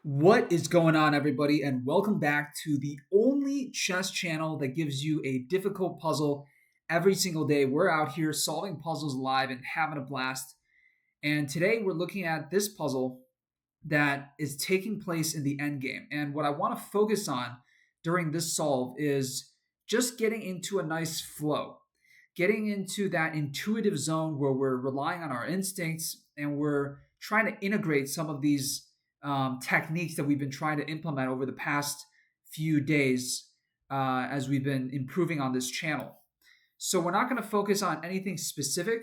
What is going on, everybody, and welcome back to the only chess channel that gives you a difficult puzzle every single day. We're out here solving puzzles live and having a blast. And today we're looking at this puzzle that is taking place in the endgame. And what I want to focus on during this solve is just getting into a nice flow, getting into that intuitive zone where we're relying on our instincts and we're trying to integrate some of these techniques that we've been trying to implement over the past few days as we've been improving on this channel. So we're not going to focus on anything specific.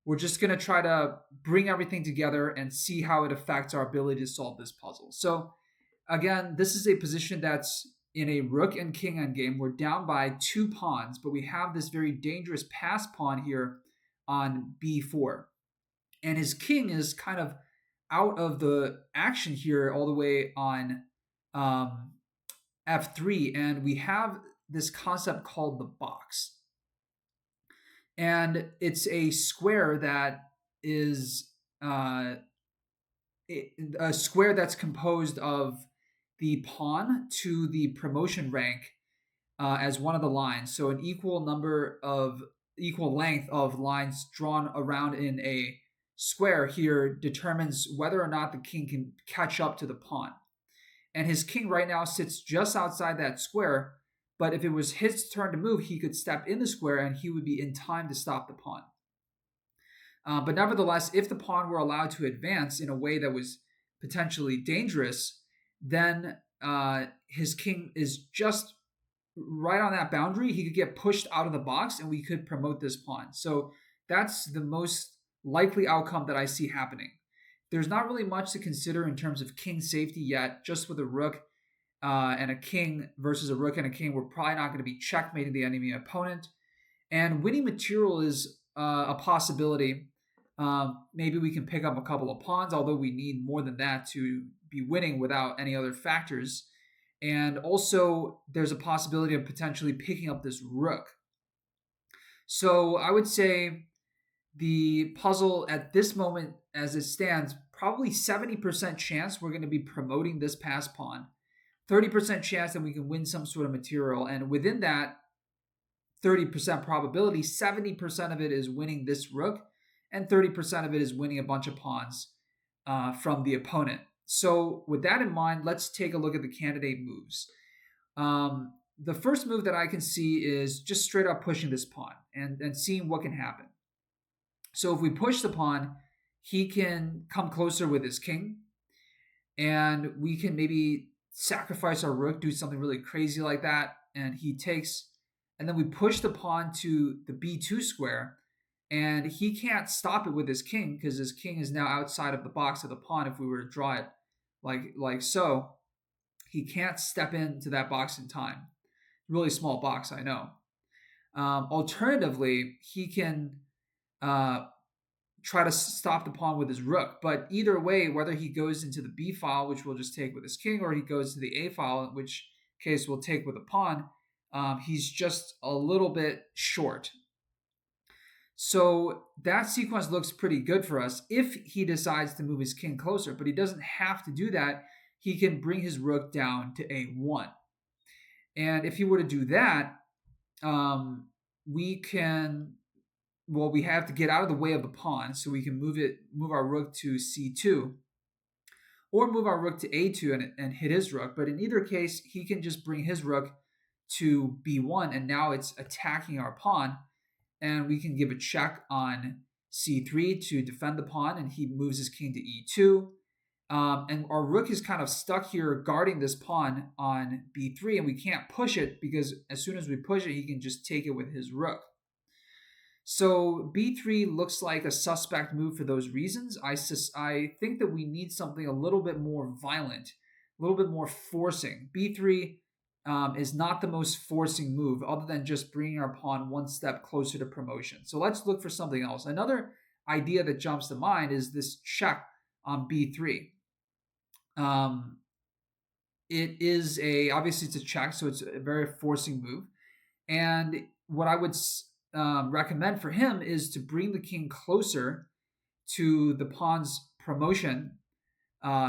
We're just going to try to bring everything together and see how it affects our ability to solve this puzzle. So again, this is a position that's in a rook and king endgame. We're down by 2 pawns, but we have this very dangerous pass pawn here on b4. And his king is kind of out of the action here all the way on f3. And we have this concept called the box. And it's a square that is a square that's composed of the pawn to the promotion rank as one of the lines. So an equal length of lines drawn around in a square here determines whether or not the king can catch up to the pawn. And his king right now sits just outside that square, but if it was his turn to move, he could step in the square and he would be in time to stop the pawn. But nevertheless, if the pawn were allowed to advance in a way that was potentially dangerous, then his king is just right on that boundary. He could get pushed out of the box and we could promote this pawn. So that's the most likely outcome that I see happening. There's not really much to consider in terms of king safety yet. Just with a rook and a king versus a rook and a king, we're probably not going to be checkmating the enemy opponent. And winning material is a possibility. Maybe we can pick up a couple of pawns, although we need more than that to be winning without any other factors. And also, there's a possibility of potentially picking up this rook. So I would say the puzzle at this moment, as it stands, probably 70% chance we're going to be promoting this pass pawn, 30% chance that we can win some sort of material. And within that 30% probability, 70% of it is winning this rook, and 30% of it is winning a bunch of pawns from the opponent. So with that in mind, let's take a look at the candidate moves. The first move that I can see is just straight up pushing this pawn and seeing what can happen. So if we push the pawn, he can come closer with his king, and we can maybe sacrifice our rook, do something really crazy like that, and he takes, and then we push the pawn to the b2 square, and he can't stop it with his king because his king is now outside of the box of the pawn. If we were to draw it like so, he can't step into that box in time. Really small box, I know. Alternatively, he can try to stop the pawn with his rook. But either way, whether he goes into the b file, which we'll just take with his king, or he goes to the a file, in which case we'll take with a pawn, he's just a little bit short. So that sequence looks pretty good for us if he decides to move his king closer, but he doesn't have to do that. He can bring his rook down to a1. And if he were to do that, we have to get out of the way of the pawn, so we can move our rook to c2, or move our rook to a2 and hit his rook. But in either case, he can just bring his rook to b1, and now it's attacking our pawn, and we can give a check on c3 to defend the pawn, and he moves his king to e2. And our rook is kind of stuck here guarding this pawn on b3, and we can't push it because as soon as we push it, he can just take it with his rook. So b3 looks like a suspect move for those reasons. I think that we need something a little bit more violent, a little bit more forcing. b3 is not the most forcing move other than just bringing our pawn one step closer to promotion. So let's look for something else. Another idea that jumps to mind is this check on b3. Obviously it's a check, so it's a very forcing move. And what I would recommend for him is to bring the king closer to the pawn's promotion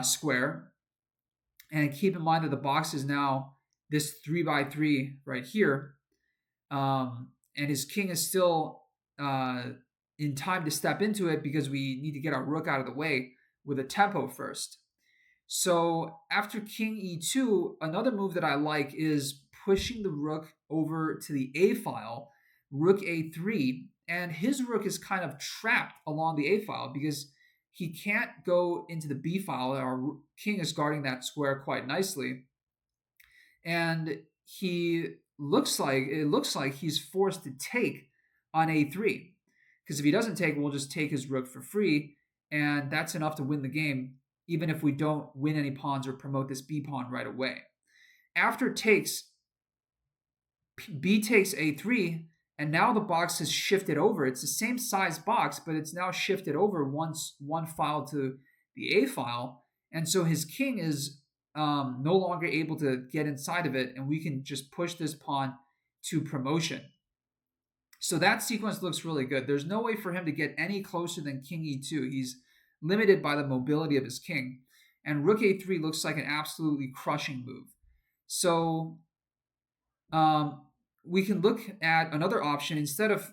square And keep in mind that the box is now this 3 by 3 right here. And his king is still in time to step into it because we need to get our rook out of the way with a tempo first. So after king e2, another move that I like is pushing the rook over to the a file, rook a3, and his rook is kind of trapped along the a file because he can't go into the b file. Our king is guarding that square quite nicely, and it looks like he's forced to take on a3, because if he doesn't take, we'll just take his rook for free, and that's enough to win the game, even if we don't win any pawns or promote this b pawn right away. After takes, b takes a3, and now the box has shifted over. It's the same size box, but it's now shifted over one file to the a file, and so his king is no longer able to get inside of it, and we can just push this pawn to promotion. So that sequence looks really good. There's no way for him to get any closer than king e2. He's limited by the mobility of his king. And rook a3 looks like an absolutely crushing move. So we can look at another option. Instead of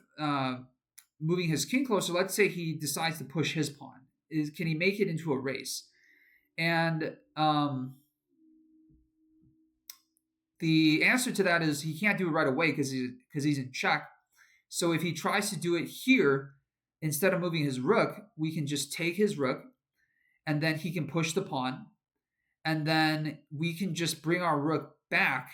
moving his king closer, let's say he decides to push his pawn. Can he make it into a race? And the answer to that is he can't do it right away because he's in check. So if he tries to do it here, instead of moving his rook, we can just take his rook, and then he can push the pawn, and then we can just bring our rook back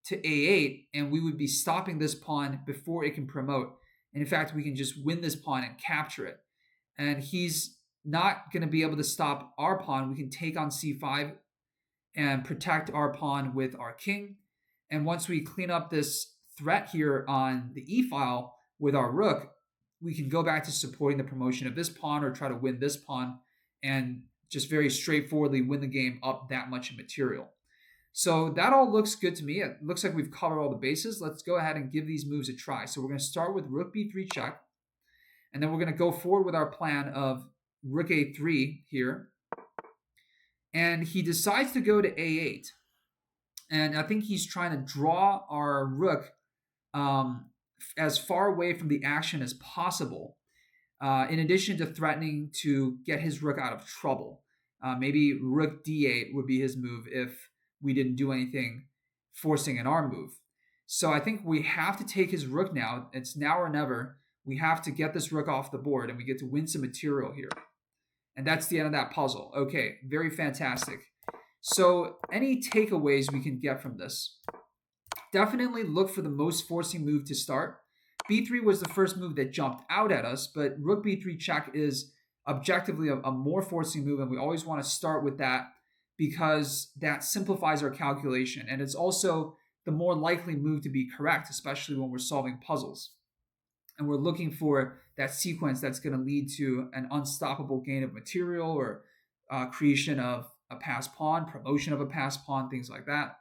to a8, and we would be stopping this pawn before it can promote. And in fact, we can just win this pawn and capture it. And he's not going to be able to stop our pawn. We can take on c5 and protect our pawn with our king. And once we clean up this threat here on the e file with our rook, we can go back to supporting the promotion of this pawn or try to win this pawn and just very straightforwardly win the game up that much in material. So that all looks good to me. It looks like we've covered all the bases. Let's go ahead and give these moves a try. So we're going to start with rook b3 check, and then we're going to go forward with our plan of rook a3 here. And he decides to go to a8. And I think he's trying to draw our rook as far away from the action as possible, in addition to threatening to get his rook out of trouble. Maybe rook d8 would be his move if we didn't do anything forcing an arm move. So I think we have to take his rook now. It's now or never. We have to get this rook off the board, and we get to win some material here. And that's the end of that puzzle. Okay, very fantastic. So any takeaways we can get from this? Definitely look for the most forcing move to start. b3 was the first move that jumped out at us, but rook b3 check is objectively a more forcing move, and we always want to start with that because that simplifies our calculation, and it's also the more likely move to be correct, especially when we're solving puzzles. And we're looking for that sequence that's going to lead to an unstoppable gain of material or creation of a passed pawn, promotion of a passed pawn, things like that.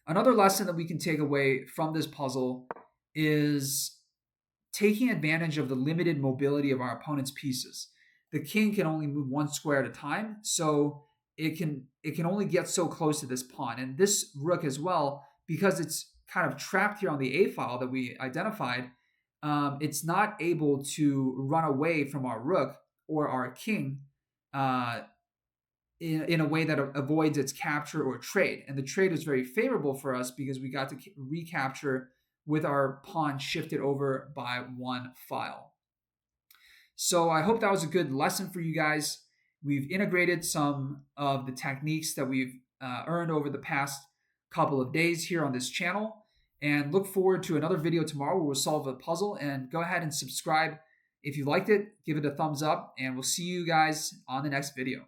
Another lesson that we can take away from this puzzle is taking advantage of the limited mobility of our opponent's pieces. The king can only move one square at a time, so it can only get so close to this pawn. And this rook as well, because it's kind of trapped here on the a file that we identified, it's not able to run away from our rook or our king in a way that avoids its capture or trade. And the trade was very favorable for us because we got to recapture with our pawn shifted over by one file. So I hope that was a good lesson for you guys. We've integrated some of the techniques that we've earned over the past couple of days here on this channel, and look forward to another video tomorrow where we'll solve a puzzle. And go ahead and subscribe if you liked it, give it a thumbs up, and we'll see you guys on the next video.